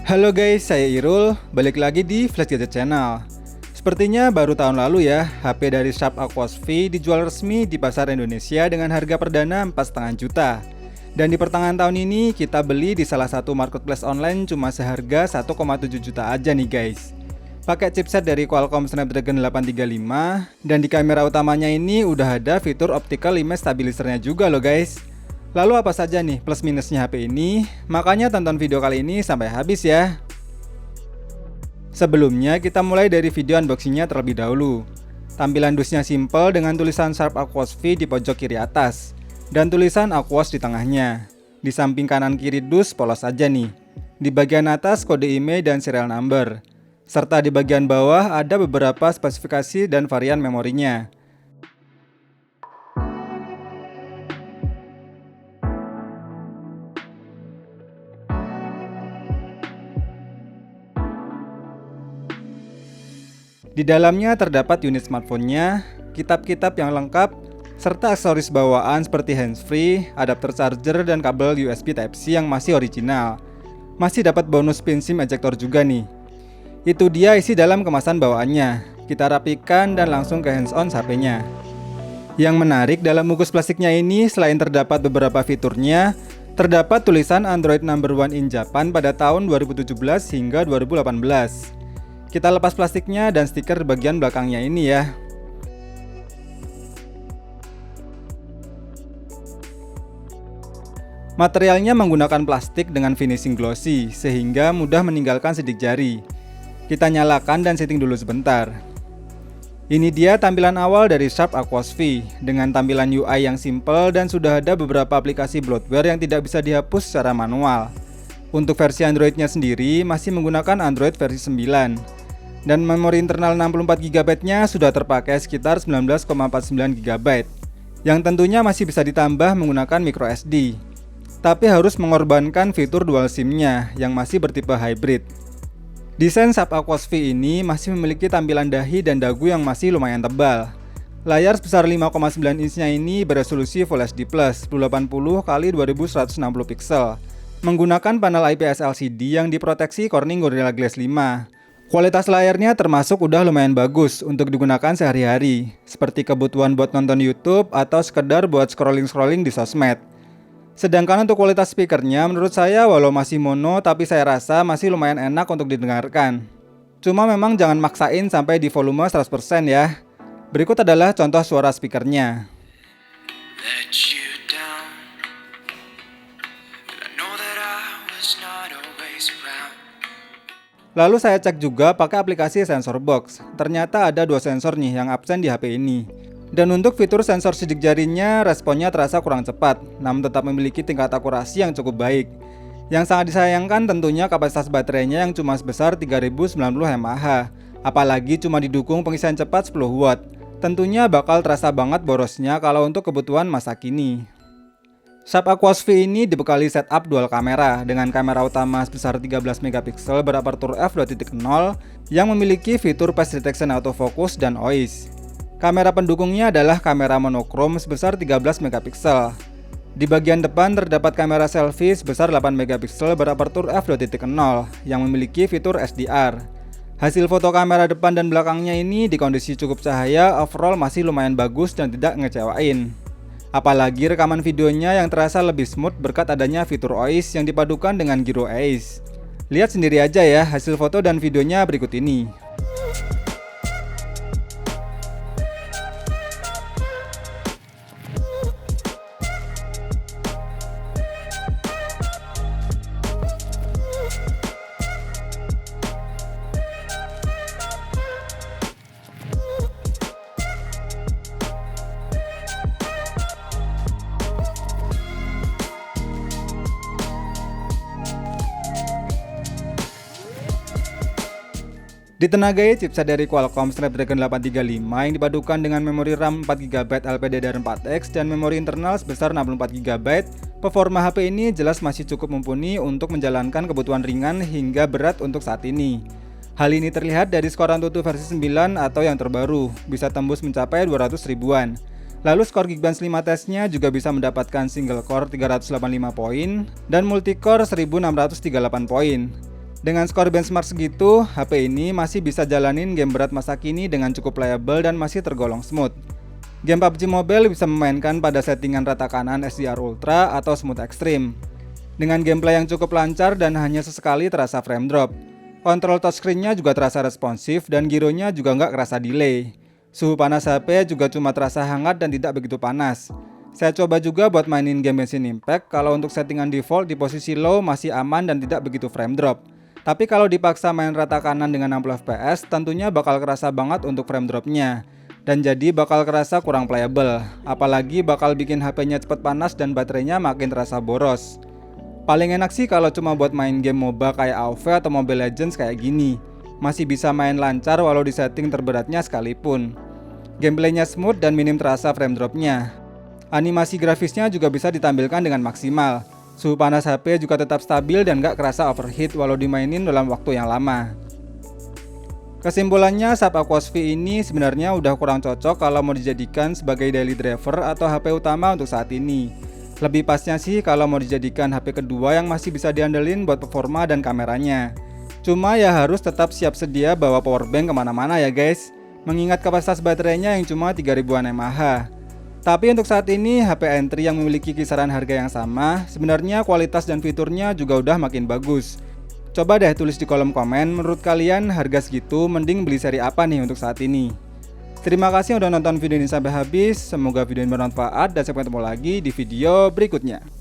Halo guys, saya Irul, balik lagi di Flash Gadget Channel. Sepertinya baru tahun lalu ya, HP dari Sharp Aquos V dijual resmi di pasar Indonesia dengan harga perdana 4,5 juta. Dan di pertengahan tahun ini kita beli di salah satu marketplace online cuma seharga 1,7 juta aja nih guys. Pakai chipset dari Qualcomm Snapdragon 835, dan di kamera utamanya ini udah ada fitur optical image stabilizer-nya juga loh guys. Lalu apa saja nih plus minusnya HP ini? Makanya tonton video kali ini sampai habis ya. Sebelumnya kita mulai dari video unboxingnya terlebih dahulu. Tampilan dusnya simple dengan tulisan Sharp Aquos V di pojok kiri atas dan tulisan Aquos di tengahnya. Di samping kanan kiri dus polos aja nih. Di bagian atas kode IMEI dan serial number. Serta di bagian bawah ada beberapa spesifikasi dan varian memorinya. Di dalamnya terdapat unit smartphone-nya, kitab-kitab yang lengkap, serta aksesoris bawaan seperti handsfree, adapter charger, dan kabel USB Type-C yang masih original. Masih dapat bonus pin SIM ejector juga nih. Itu dia isi dalam kemasan bawaannya. Kita rapikan dan langsung ke hands-on HP-nya. Yang menarik dalam bungkus plastiknya ini, selain terdapat beberapa fiturnya, terdapat tulisan Android Number One in Japan pada tahun 2017 hingga 2018. Kita lepas plastiknya dan stiker di bagian belakangnya ini ya. Materialnya menggunakan plastik dengan finishing glossy sehingga mudah meninggalkan sidik jari. Kita nyalakan dan setting dulu sebentar. Ini dia tampilan awal dari Sharp Aquos V dengan tampilan UI yang simple dan sudah ada beberapa aplikasi bloatware yang tidak bisa dihapus secara manual. Untuk versi Android-nya sendiri masih menggunakan Android versi 9. Dan memori internal 64GB-nya sudah terpakai sekitar 19,49GB, yang tentunya masih bisa ditambah menggunakan microSD. Tapi harus mengorbankan fitur dual SIM-nya yang masih bertipe hybrid. Desain Sharp Aquos V ini masih memiliki tampilan dahi dan dagu yang masih lumayan tebal. Layar sebesar 5,9 inch-nya ini beresolusi Full HD+, 1080x2160 pixel, menggunakan panel IPS LCD yang diproteksi Corning Gorilla Glass 5. Kualitas layarnya termasuk udah lumayan bagus untuk digunakan sehari-hari, seperti kebutuhan buat nonton YouTube atau sekedar buat scrolling-scrolling di sosmed. Sedangkan untuk kualitas speakernya menurut saya walau masih mono tapi saya rasa masih lumayan enak untuk didengarkan. Cuma memang jangan maksain sampai di volume 100% ya. Berikut adalah contoh suara speakernya. Lalu saya cek juga pakai aplikasi Sensor Box. Ternyata ada 2 sensor nih yang absen di HP ini. Dan untuk fitur sensor sidik jarinya, responnya terasa kurang cepat, namun tetap memiliki tingkat akurasi yang cukup baik. Yang sangat disayangkan tentunya kapasitas baterainya yang cuma sebesar 3090 mAh. Apalagi cuma didukung pengisian cepat 10 watt. Tentunya bakal terasa banget borosnya kalau untuk kebutuhan masa kini. Sharp Aquos V ini dibekali setup dual kamera dengan kamera utama sebesar 13MP berapertur f2.0 yang memiliki fitur face detection autofocus dan OIS. Kamera pendukungnya adalah kamera monokrom sebesar 13MP. Di bagian depan terdapat kamera selfie sebesar 8MP berapertur f2.0 yang memiliki fitur SDR. Hasil foto kamera depan dan belakangnya ini di kondisi cukup cahaya overall masih lumayan bagus dan tidak ngecewain. Apalagi rekaman videonya yang terasa lebih smooth berkat adanya fitur OIS yang dipadukan dengan Gyro Ace. Lihat sendiri aja ya hasil foto dan videonya berikut ini. Ditenagai chipset dari Qualcomm Snapdragon 835 yang dipadukan dengan memori RAM 4GB LPDDR4X dan memori internal sebesar 64GB, performa HP ini jelas masih cukup mumpuni untuk menjalankan kebutuhan ringan hingga berat untuk saat ini. Hal ini terlihat dari skor AnTuTu versi 9 atau yang terbaru, bisa tembus mencapai 200 ribuan. Lalu skor Geekbench 5 tesnya juga bisa mendapatkan single core 385 poin dan multicore 1638 poin. Dengan skor benchmark segitu, HP ini masih bisa jalanin game berat masa kini dengan cukup playable dan masih tergolong smooth. Game PUBG Mobile bisa memainkan pada settingan rata kanan SDR Ultra atau Smooth Extreme. Dengan gameplay yang cukup lancar dan hanya sesekali terasa frame drop. Kontrol touchscreen-nya juga terasa responsif dan gironya juga nggak kerasa delay. Suhu panas HP juga cuma terasa hangat dan tidak begitu panas. Saya coba juga buat mainin game Genshin Impact, kalau untuk settingan default di posisi low masih aman dan tidak begitu frame drop. Tapi kalau dipaksa main rata kanan dengan 60 fps, tentunya bakal kerasa banget untuk frame dropnya. Dan jadi bakal kerasa kurang playable. Apalagi bakal bikin HP-nya cepet panas dan baterainya makin terasa boros. Paling enak sih kalau cuma buat main game MOBA kayak AoV atau Mobile Legends kayak gini. Masih bisa main lancar walau di setting terberatnya sekalipun. Gameplaynya smooth dan minim terasa frame dropnya. Animasi grafisnya juga bisa ditampilkan dengan maksimal. Suhu panas HP juga tetap stabil dan gak kerasa overheat walau dimainin dalam waktu yang lama. Kesimpulannya, SAP Aquos V ini sebenarnya udah kurang cocok kalau mau dijadikan sebagai daily driver atau HP utama untuk saat ini. Lebih pasnya sih kalau mau dijadikan HP kedua yang masih bisa diandelin buat performa dan kameranya. Cuma ya harus tetap siap sedia bawa powerbank kemana-mana ya guys, mengingat kapasitas baterainya yang cuma 3000an mAh. Tapi untuk saat ini HP entry yang memiliki kisaran harga yang sama, sebenarnya kualitas dan fiturnya juga udah makin bagus. Coba deh tulis di kolom komen, menurut kalian harga segitu mending beli seri apa nih untuk saat ini. Terima kasih udah nonton video ini sampai habis, semoga video ini bermanfaat dan sampai ketemu lagi di video berikutnya.